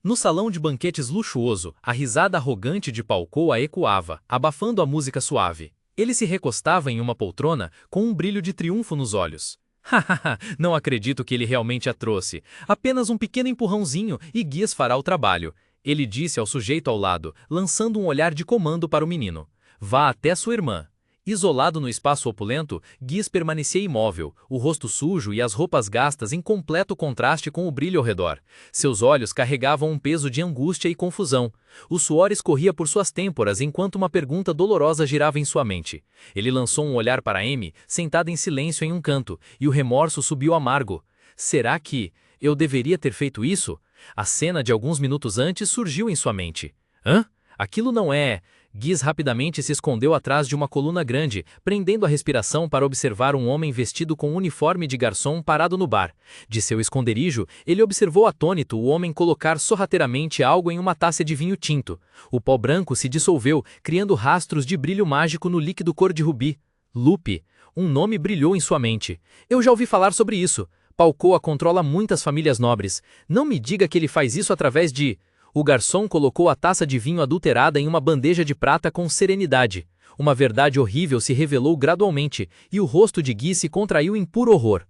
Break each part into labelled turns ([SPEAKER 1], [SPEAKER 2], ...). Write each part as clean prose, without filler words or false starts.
[SPEAKER 1] No salão de banquetes luxuoso, a risada arrogante de Palcoa ecoava, abafando a música suave. Ele se recostava em uma poltrona, com um brilho de triunfo nos olhos. Hahaha, não acredito que ele realmente a trouxe. Apenas um pequeno empurrãozinho e Guias fará o trabalho. Ele disse ao sujeito ao lado, lançando um olhar de comando para o menino. Vá até sua irmã. Isolado no espaço opulento, Guias permanecia imóvel, o rosto sujo e as roupas gastas em completo contraste com o brilho ao redor. Seus olhos carregavam um peso de angústia e confusão. O suor escorria por suas têmporas enquanto uma pergunta dolorosa girava em sua mente. Ele lançou um olhar para Amy, sentada em silêncio em um canto, e o remorso subiu amargo. Será que eu deveria ter feito isso? A cena de alguns minutos antes surgiu em sua mente. Hã? Aquilo não é... Guias rapidamente se escondeu atrás de uma coluna grande, prendendo a respiração para observar um homem vestido com um uniforme de garçom parado no bar. De seu esconderijo, ele observou atônito o homem colocar sorrateiramente algo em uma taça de vinho tinto. O pó branco se dissolveu, criando rastros de brilho mágico no líquido cor de rubi. Lupe. Um nome brilhou em sua mente. Eu já ouvi falar sobre isso. Palcoa controla muitas famílias nobres. Não me diga que ele faz isso através de... O garçom colocou a taça de vinho adulterada em uma bandeja de prata com serenidade. Uma verdade horrível se revelou gradualmente, e o rosto de Guy se contraiu em puro horror.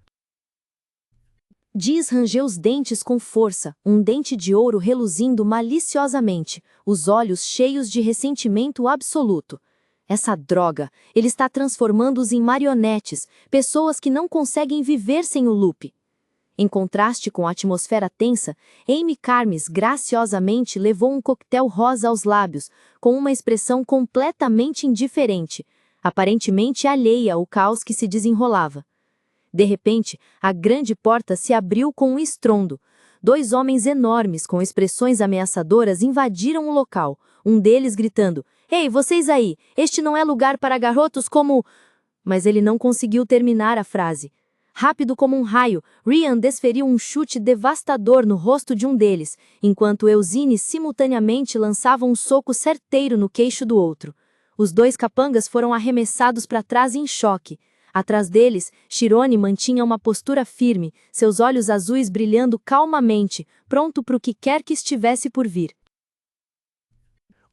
[SPEAKER 2] Diz rangeu os dentes com força, um dente de ouro reluzindo maliciosamente, os olhos cheios de ressentimento absoluto. Essa droga, ele está transformando-os em marionetes, pessoas que não conseguem viver sem o Lupe. Em contraste com a atmosfera tensa, Amy Carmes graciosamente levou um coquetel rosa aos lábios, com uma expressão completamente indiferente, aparentemente alheia ao caos que se desenrolava. De repente, a grande porta se abriu com um estrondo. Dois homens enormes com expressões ameaçadoras invadiram o local, um deles gritando: "Ei, vocês aí, este não é lugar para garotos como..." Mas ele não conseguiu terminar a frase. Rápido como um raio, Ryan desferiu um chute devastador no rosto de um deles, enquanto Eusine simultaneamente lançava um soco certeiro no queixo do outro. Os dois capangas foram arremessados para trás em choque. Atrás deles, Chirone mantinha uma postura firme, seus olhos azuis brilhando calmamente, pronto para o que quer que estivesse por vir.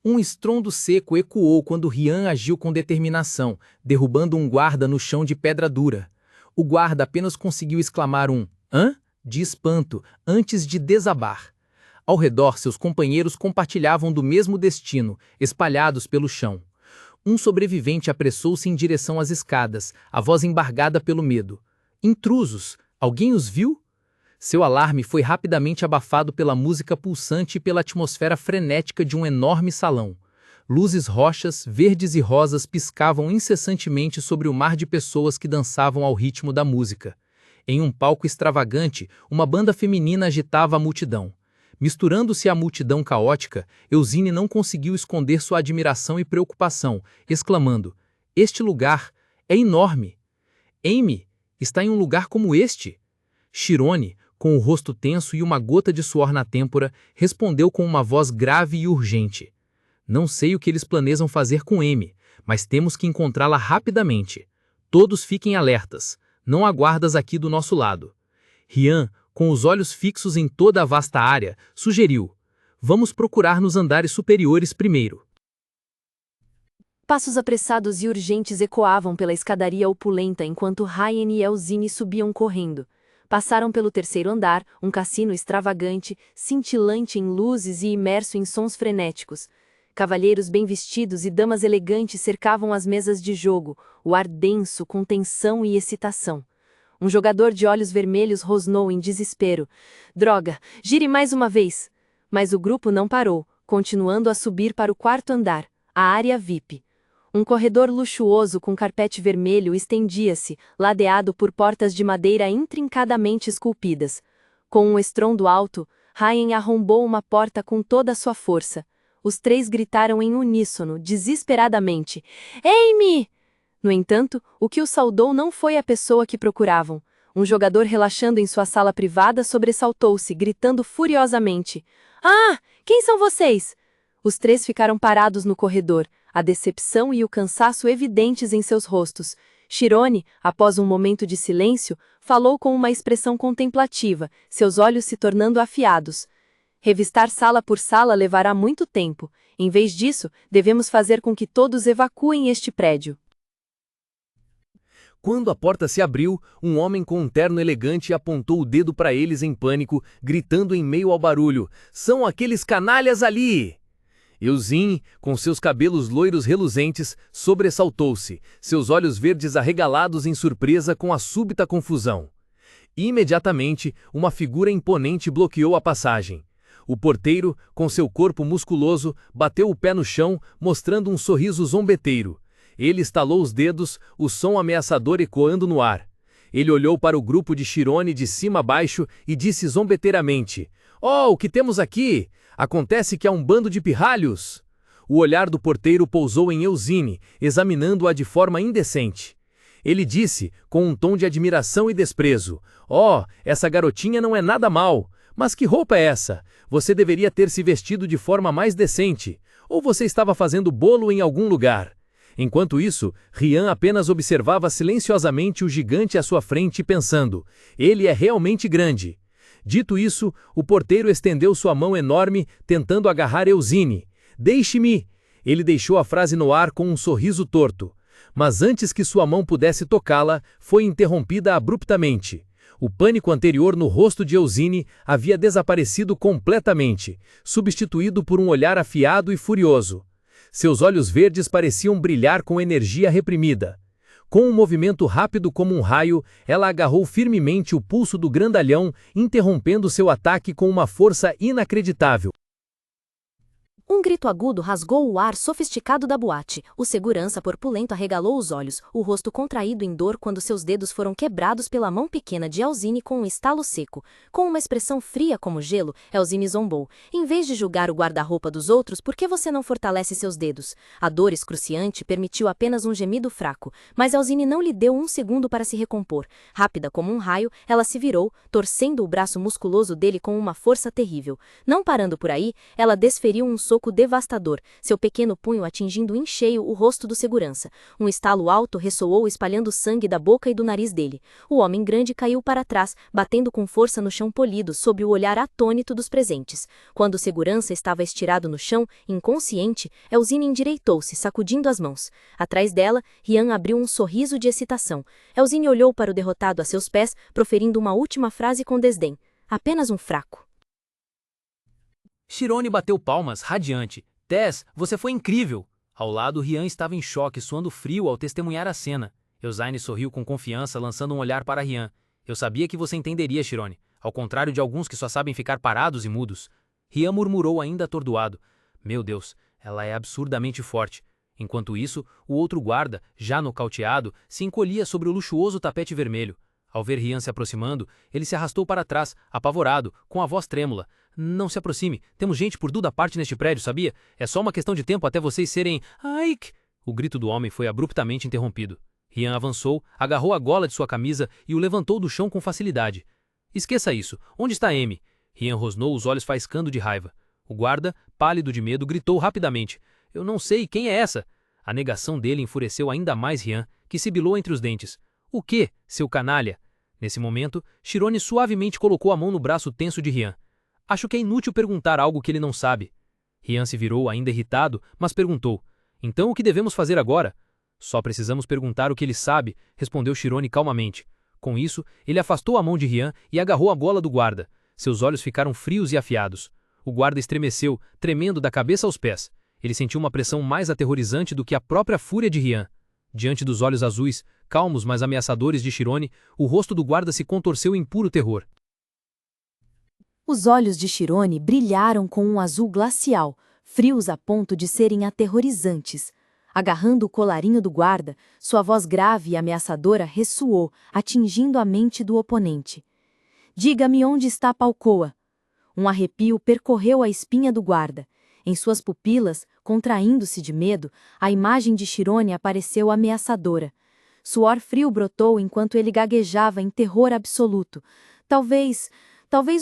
[SPEAKER 3] Um estrondo seco ecoou quando Ryan agiu com determinação, derrubando um guarda no chão de pedra dura. O guarda apenas conseguiu exclamar um "hã?" de espanto antes de desabar. Ao redor, seus companheiros compartilhavam do mesmo destino, espalhados pelo chão. Um sobrevivente apressou-se em direção às escadas, a voz embargada pelo medo. Intrusos! Alguém os viu? Seu alarme foi rapidamente abafado pela música pulsante e pela atmosfera frenética de um enorme salão. Luzes roxas, verdes e rosas piscavam incessantemente sobre o mar de pessoas que dançavam ao ritmo da música. Em um palco extravagante, uma banda feminina agitava a multidão. Misturando-se à multidão caótica, Eusine não conseguiu esconder sua admiração e preocupação, exclamando: "Este lugar é enorme! Amy está em um lugar como este?" Chirone, com o rosto tenso e uma gota de suor na têmpora, respondeu com uma voz grave e urgente: "Não sei o que eles planejam fazer com Amy, mas temos que encontrá-la rapidamente. Todos fiquem alertas, não há guardas aqui do nosso lado." Ryan, com os olhos fixos em toda a vasta área, sugeriu: "Vamos procurar nos andares superiores primeiro."
[SPEAKER 2] Passos apressados e urgentes ecoavam pela escadaria opulenta enquanto Ryan e Eusine subiam correndo. Passaram pelo terceiro andar, um cassino extravagante, cintilante em luzes e imerso em sons frenéticos. Cavalheiros bem vestidos e damas elegantes cercavam as mesas de jogo, o ar denso com tensão e excitação. Um jogador de olhos vermelhos rosnou em desespero: "Droga, gire mais uma vez!" Mas o grupo não parou, continuando a subir para o quarto andar, a área VIP. Um corredor luxuoso com carpete vermelho estendia-se, ladeado por portas de madeira intrincadamente esculpidas. Com um estrondo alto, Ryan arrombou uma porta com toda a sua força. Os três gritaram em uníssono, desesperadamente: "Amy!" No entanto, o que os saudou não foi a pessoa que procuravam. Um jogador relaxando em sua sala privada sobressaltou-se, gritando furiosamente: "Ah! Quem são vocês?" Os três ficaram parados no corredor, a decepção e o cansaço evidentes em seus rostos. Chirone, após um momento de silêncio, falou com uma expressão contemplativa, seus olhos se tornando afiados: Revistar sala por sala levará muito tempo. Em vez disso, devemos fazer com que todos evacuem este prédio.
[SPEAKER 3] Quando a porta se abriu, um homem com um terno elegante apontou o dedo para eles em pânico, gritando em meio ao barulho: "São aqueles canalhas ali!" Eugene, com seus cabelos loiros reluzentes, sobressaltou-se, seus olhos verdes arregalados em surpresa com a súbita confusão. Imediatamente, uma figura imponente bloqueou a passagem. O porteiro, com seu corpo musculoso, bateu o pé no chão, mostrando um sorriso zombeteiro. Ele estalou os dedos, o som ameaçador ecoando no ar. Ele olhou para o grupo de Chirone de cima a baixo e disse zombeteiramente: "Oh, o que temos aqui? Acontece que há um bando de pirralhos!" O olhar do porteiro pousou em Eugene, examinando-a de forma indecente. Ele disse, com um tom de admiração e desprezo: "Oh, essa garotinha não é nada mal. Mas que roupa é essa? Você deveria ter se vestido de forma mais decente. Ou você estava fazendo bolo em algum lugar?" Enquanto isso, Rian apenas observava silenciosamente o gigante à sua frente, pensando: ele é realmente grande. Dito isso, o porteiro estendeu sua mão enorme, tentando agarrar Eugene. "Deixe-me!" Ele deixou a frase no ar com um sorriso torto. Mas antes que sua mão pudesse tocá-la, foi interrompida abruptamente. O pânico anterior no rosto de Eugene havia desaparecido completamente, substituído por um olhar afiado e furioso. Seus olhos verdes pareciam brilhar com energia reprimida. Com um movimento rápido como um raio, ela agarrou firmemente o pulso do grandalhão, interrompendo seu ataque com uma força inacreditável.
[SPEAKER 4] Um grito agudo rasgou o ar sofisticado da boate. O segurança porpulento arregalou os olhos, o rosto contraído em dor quando seus dedos foram quebrados pela mão pequena de Eugene com um estalo seco. Com uma expressão fria como gelo, Eugene zombou. "Em vez de julgar o guarda-roupa dos outros, por que você não fortalece seus dedos?" A dor excruciante permitiu apenas um gemido fraco, mas Eugene não lhe deu um segundo para se recompor. Rápida como um raio, ela se virou, torcendo o braço musculoso dele com uma força terrível. Não parando por aí, ela desferiu um soco devastador, seu pequeno punho atingindo em cheio o rosto do segurança. Um estalo alto ressoou espalhando sangue da boca e do nariz dele. O homem grande caiu para trás, batendo com força no chão polido sob o olhar atônito dos presentes. Quando o segurança estava estirado no chão, inconsciente, Eugene endireitou-se, sacudindo as mãos. Atrás dela, Rian abriu um sorriso de excitação. Eugene olhou para o derrotado a seus pés, proferindo uma última frase com desdém: "Apenas um fraco."
[SPEAKER 1] Chirone bateu palmas, radiante. "Tess, você foi incrível!" Ao lado, Rian estava em choque, suando frio ao testemunhar a cena. Eugene sorriu com confiança, lançando um olhar para Rian. "Eu sabia que você entenderia, Chirone, ao contrário de alguns que só sabem ficar parados e mudos." Rian murmurou ainda atordoado: "Meu Deus, ela é absurdamente forte." Enquanto isso, o outro guarda, já nocauteado, se encolhia sobre o luxuoso tapete vermelho. Ao ver Rian se aproximando, ele se arrastou para trás, apavorado, com a voz trêmula: "Não se aproxime, temos gente por toda parte neste prédio, sabia? É só uma questão de tempo até vocês serem... Aik!" O grito do homem foi abruptamente interrompido. Rian avançou, agarrou a gola de sua camisa e o levantou do chão com facilidade. "Esqueça isso. Onde está Amy?" Rian rosnou, os olhos faiscando de raiva. O guarda, pálido de medo, gritou rapidamente: "Eu não sei, quem é essa?" A negação dele enfureceu ainda mais Rian, que sibilou entre os dentes: "O quê, seu canalha?" Nesse momento, Chirone suavemente colocou a mão no braço tenso de Rian. "Acho que é inútil perguntar algo que ele não sabe." Rian se virou, ainda irritado, mas perguntou: "Então o que devemos fazer agora?" "Só precisamos perguntar o que ele sabe", respondeu Chirone calmamente. Com isso, ele afastou a mão de Rian e agarrou a gola do guarda. Seus olhos ficaram frios e afiados. O guarda estremeceu, tremendo da cabeça aos pés. Ele sentiu uma pressão mais aterrorizante do que a própria fúria de Rian. Diante dos olhos azuis, calmos mas ameaçadores de Chirone, o rosto do guarda se contorceu em puro terror.
[SPEAKER 4] Os olhos de Chirone brilharam com um azul glacial, frios a ponto de serem aterrorizantes. Agarrando o colarinho do guarda, sua voz grave e ameaçadora ressoou, atingindo a mente do oponente. "Diga-me onde está Palcoa." Um arrepio percorreu a espinha do guarda. Em suas pupilas, contraindo-se de medo, a imagem de Chirone apareceu ameaçadora. Suor frio brotou enquanto ele gaguejava em terror absoluto. Talvez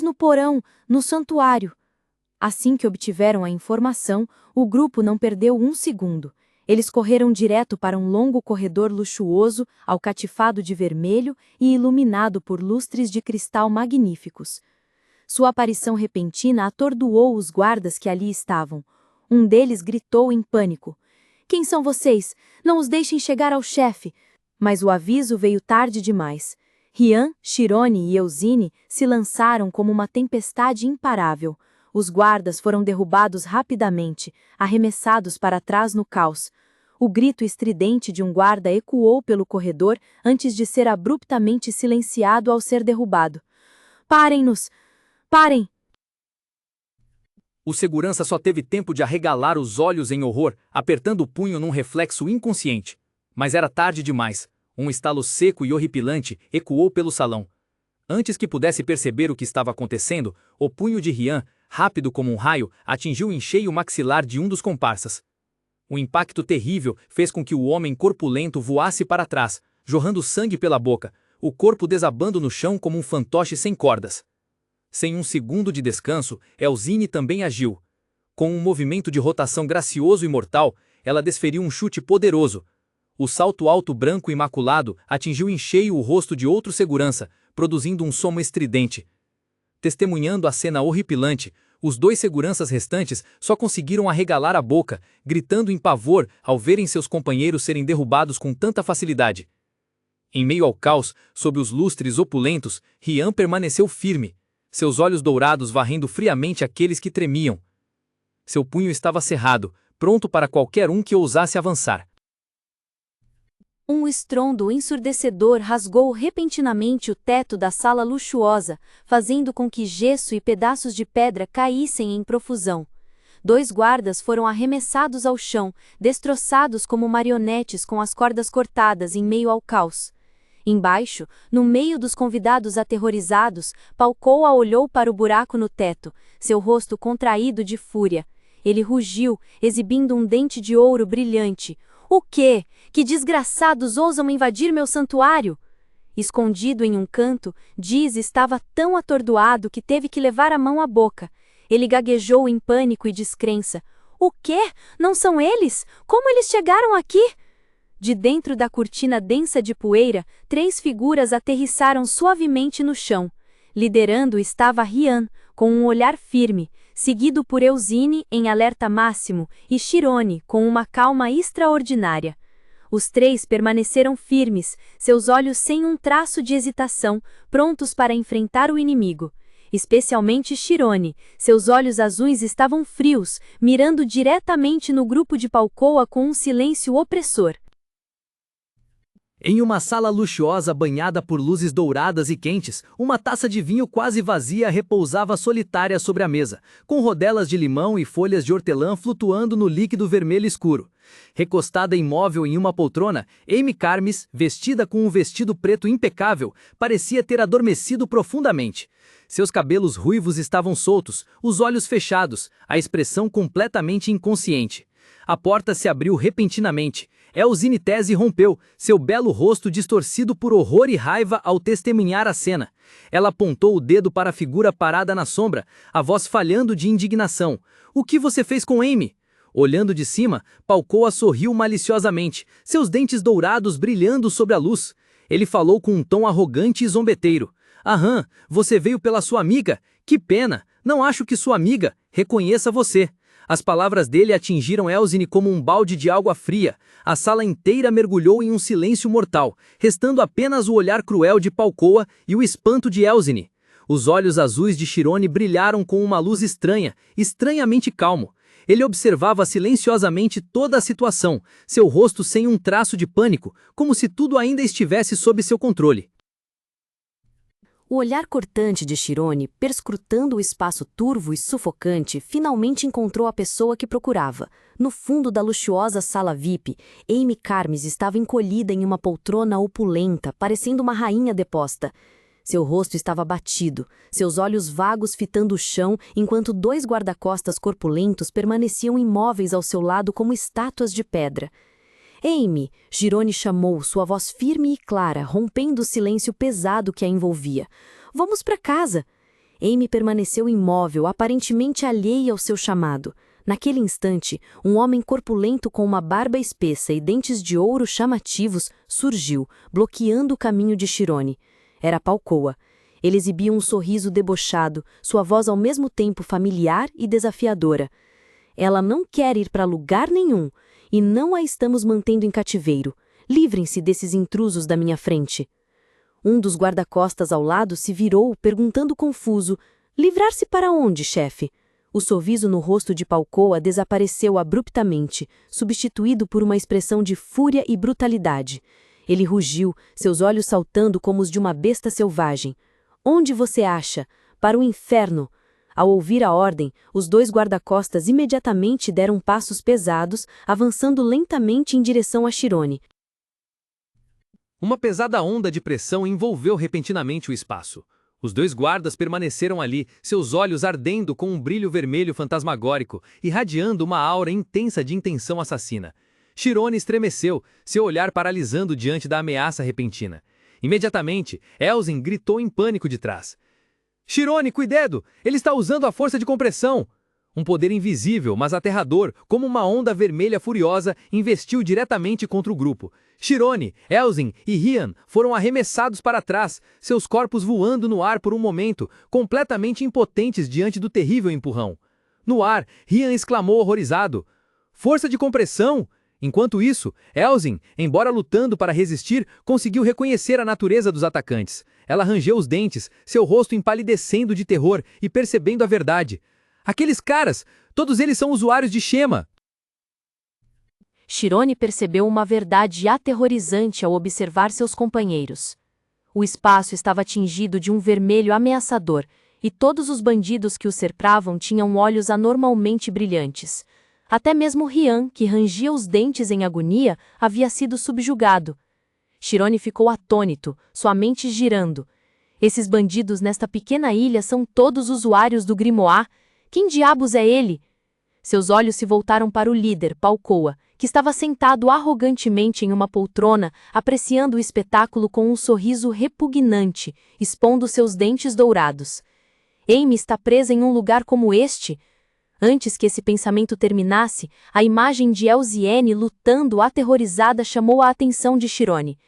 [SPEAKER 4] no porão, no santuário." Assim que obtiveram a informação, o grupo não perdeu um segundo. Eles correram direto para um longo corredor luxuoso, alcatifado de vermelho e iluminado por lustres de cristal magníficos. Sua aparição repentina atordoou os guardas que ali estavam. Um deles gritou em pânico: "Quem são vocês? Não os deixem chegar ao chefe!" Mas o aviso veio tarde demais. Rian, Chirone e Eusine se lançaram como uma tempestade imparável. Os guardas foram derrubados rapidamente, arremessados para trás no caos. O grito estridente de um guarda ecoou pelo corredor antes de ser abruptamente silenciado ao ser derrubado. "Parem-nos! Parem!"
[SPEAKER 1] O segurança só teve tempo de arregalar os olhos em horror, apertando o punho num reflexo inconsciente. Mas era tarde demais. Um estalo seco e horripilante ecoou pelo salão. Antes que pudesse perceber o que estava acontecendo, o punho de Rian, rápido como um raio, atingiu em cheio o maxilar de um dos comparsas. O impacto terrível fez com que o homem corpulento voasse para trás, jorrando sangue pela boca, o corpo desabando no chão como um fantoche sem cordas. Sem um segundo de descanso, Eusine também agiu. Com um movimento de rotação gracioso e mortal, ela desferiu um chute poderoso. O salto alto branco imaculado atingiu em cheio o rosto de outro segurança, produzindo um som estridente. Testemunhando a cena horripilante, os dois seguranças restantes só conseguiram arregalar a boca, gritando em pavor ao verem seus companheiros serem derrubados com tanta facilidade. Em meio ao caos, sob os lustres opulentos, Rian permaneceu firme, seus olhos dourados varrendo friamente aqueles que tremiam. Seu punho estava cerrado, pronto para qualquer um que ousasse avançar.
[SPEAKER 2] Um estrondo ensurdecedor rasgou repentinamente o teto da sala luxuosa, fazendo com que gesso e pedaços de pedra caíssem em profusão. 2 guardas foram arremessados ao chão, destroçados como marionetes com as cordas cortadas em meio ao caos. Embaixo, no meio dos convidados aterrorizados, Palcoa olhou para o buraco no teto, seu rosto contraído de fúria. Ele rugiu, exibindo um dente de ouro brilhante. "O quê? Que desgraçados ousam invadir meu santuário?" Escondido em um canto, Diz estava tão atordoado que teve que levar a mão à boca. Ele gaguejou em pânico e descrença. "O quê? Não são eles? Como eles chegaram aqui?" De dentro da cortina densa de poeira, 3 figuras aterrissaram suavemente no chão. Liderando estava Rian, com um olhar firme, seguido por Eusine em alerta máximo e Chirone com uma calma extraordinária. Os 3 permaneceram firmes, seus olhos sem um traço de hesitação, prontos para enfrentar o inimigo. Especialmente Chirone, seus olhos azuis estavam frios, mirando diretamente no grupo de Palcoa com um silêncio opressor.
[SPEAKER 3] Em uma sala luxuosa banhada por luzes douradas e quentes, uma taça de vinho quase vazia repousava solitária sobre a mesa, com rodelas de limão e folhas de hortelã flutuando no líquido vermelho escuro. Recostada imóvel em uma poltrona, Amy Carmes, vestida com um vestido preto impecável, parecia ter adormecido profundamente. Seus cabelos ruivos estavam soltos, os olhos fechados, a expressão completamente inconsciente. A porta se abriu repentinamente. Eusine Tese rompeu, seu belo rosto distorcido por horror e raiva ao testemunhar a cena. Ela apontou o dedo para a figura parada na sombra, a voz falhando de indignação. "O que você fez com Amy?" Olhando de cima, Palcoa sorriu maliciosamente, seus dentes dourados brilhando sob a luz. Ele falou com um tom arrogante e zombeteiro. "Aham, você veio pela sua amiga? Que pena, não acho que sua amiga reconheça você." As palavras dele atingiram Eusine como um balde de água fria. A sala inteira mergulhou em um silêncio mortal, restando apenas o olhar cruel de Palcoa e o espanto de Eusine. Os olhos azuis de Chirone brilharam com uma luz estranha, estranhamente calmo. Ele observava silenciosamente toda a situação, seu rosto sem um traço de pânico, como se tudo ainda estivesse sob seu controle.
[SPEAKER 4] O olhar cortante de Chirone, perscrutando o espaço turvo e sufocante, finalmente encontrou a pessoa que procurava. No fundo da luxuosa sala VIP, Amy Carmes estava encolhida em uma poltrona opulenta, parecendo uma rainha deposta. Seu rosto estava abatido, seus olhos vagos fitando o chão, enquanto 2 guarda-costas corpulentos permaneciam imóveis ao seu lado como estátuas de pedra. "Amy", Chirone chamou, sua voz firme e clara, rompendo o silêncio pesado que a envolvia. "Vamos para casa." Amy permaneceu imóvel, aparentemente alheia ao seu chamado. Naquele instante, um homem corpulento com uma barba espessa e dentes de ouro chamativos surgiu, bloqueando o caminho de Chirone. Era Palcoa. Ele exibia um sorriso debochado, sua voz ao mesmo tempo familiar e desafiadora. Ela não quer ir para lugar nenhum, e não a estamos mantendo em cativeiro. Livrem-se desses intrusos da minha frente. Um dos guarda-costas ao lado se virou, perguntando confuso: livrar-se para onde, chefe? O sorriso no rosto de Palcoa desapareceu abruptamente, substituído por uma expressão de fúria e brutalidade. Ele rugiu, seus olhos saltando como os de uma besta selvagem. Onde você acha? Para o inferno! Ao ouvir a ordem, os dois guarda-costas imediatamente deram passos pesados, avançando lentamente em direção a Chirone.
[SPEAKER 1] Uma pesada onda de pressão envolveu repentinamente o espaço. Os dois guardas permaneceram ali, seus olhos ardendo com um brilho vermelho fantasmagórico, irradiando uma aura intensa de intenção assassina. Chirone estremeceu, seu olhar paralisando diante da ameaça repentina. Imediatamente, Elzin gritou em pânico de trás. Chirone, cuidado! Ele está usando a força de compressão! Um poder invisível, mas aterrador, como uma onda vermelha furiosa, investiu diretamente contra o grupo. Chirone, Elzin e Rian foram arremessados para trás, seus corpos voando no ar por um momento, completamente impotentes diante do terrível empurrão. No ar, Rian exclamou horrorizado: força de compressão! Enquanto isso, Elzin, embora lutando para resistir, conseguiu reconhecer a natureza dos atacantes. Ela rangeu os dentes, seu rosto empalidecendo de terror e percebendo a verdade. Aqueles caras, todos eles são usuários de Shema.
[SPEAKER 2] Chirone percebeu uma verdade aterrorizante ao observar seus companheiros. O espaço estava tingido de um vermelho ameaçador, e todos os bandidos que o cercavam tinham olhos anormalmente brilhantes. Até mesmo Rian, que rangia os dentes em agonia, havia sido subjugado. Chirone ficou atônito, sua mente girando. Esses bandidos nesta pequena ilha são todos usuários do Grimoire. Quem diabos é ele? Seus olhos se voltaram para o líder, Palcoa, que estava sentado arrogantemente em uma poltrona, apreciando o espetáculo com um sorriso repugnante, expondo seus dentes dourados. Amy está presa em um lugar como este? Antes que esse pensamento terminasse, a imagem de Elziene lutando aterrorizada chamou a atenção de Chirone.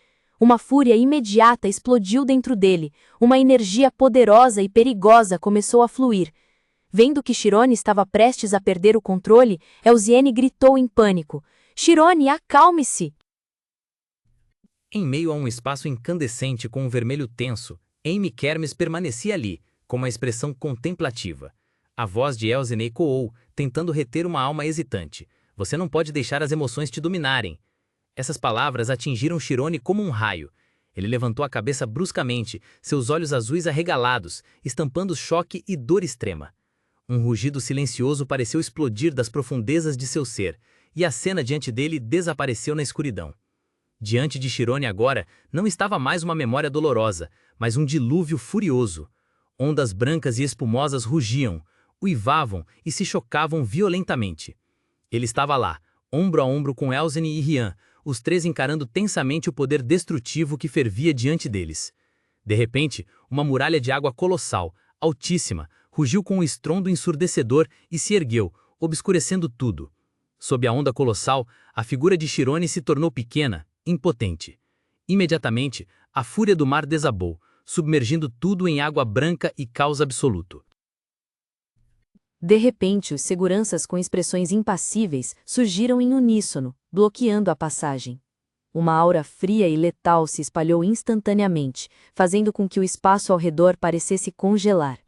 [SPEAKER 2] Uma fúria imediata explodiu dentro dele, uma energia poderosa e perigosa começou a fluir. Vendo que Chirone estava prestes a perder o controle, Elziene gritou em pânico: Chirone, acalme-se!
[SPEAKER 3] Em meio a um espaço incandescente com um vermelho tenso, Amy Kermes permanecia ali, com uma expressão contemplativa. A voz de Elziene ecoou, tentando reter uma alma hesitante. Você não pode deixar as emoções te dominarem. Essas palavras atingiram Chirone como um raio. Ele levantou a cabeça bruscamente, seus olhos azuis arregalados, estampando choque e dor extrema. Um rugido silencioso pareceu explodir das profundezas de seu ser, e a cena diante dele desapareceu na escuridão. Diante de Chirone agora, não estava mais uma memória dolorosa, mas um dilúvio furioso. Ondas brancas e espumosas rugiam, uivavam e se chocavam violentamente. Ele estava lá, ombro a ombro com Elziene e Rian, os três encarando tensamente o poder destrutivo que fervia diante deles. De repente, uma muralha de água colossal, altíssima, rugiu com um estrondo ensurdecedor e se ergueu, obscurecendo tudo. Sob a onda colossal, a figura de Chirone se tornou pequena, impotente. Imediatamente, a fúria do mar desabou, submergindo tudo em água branca e caos absoluto.
[SPEAKER 2] De repente, os seguranças com expressões impassíveis surgiram em uníssono, bloqueando a passagem. Uma aura fria e letal se espalhou instantaneamente, fazendo com que o espaço ao redor parecesse congelar.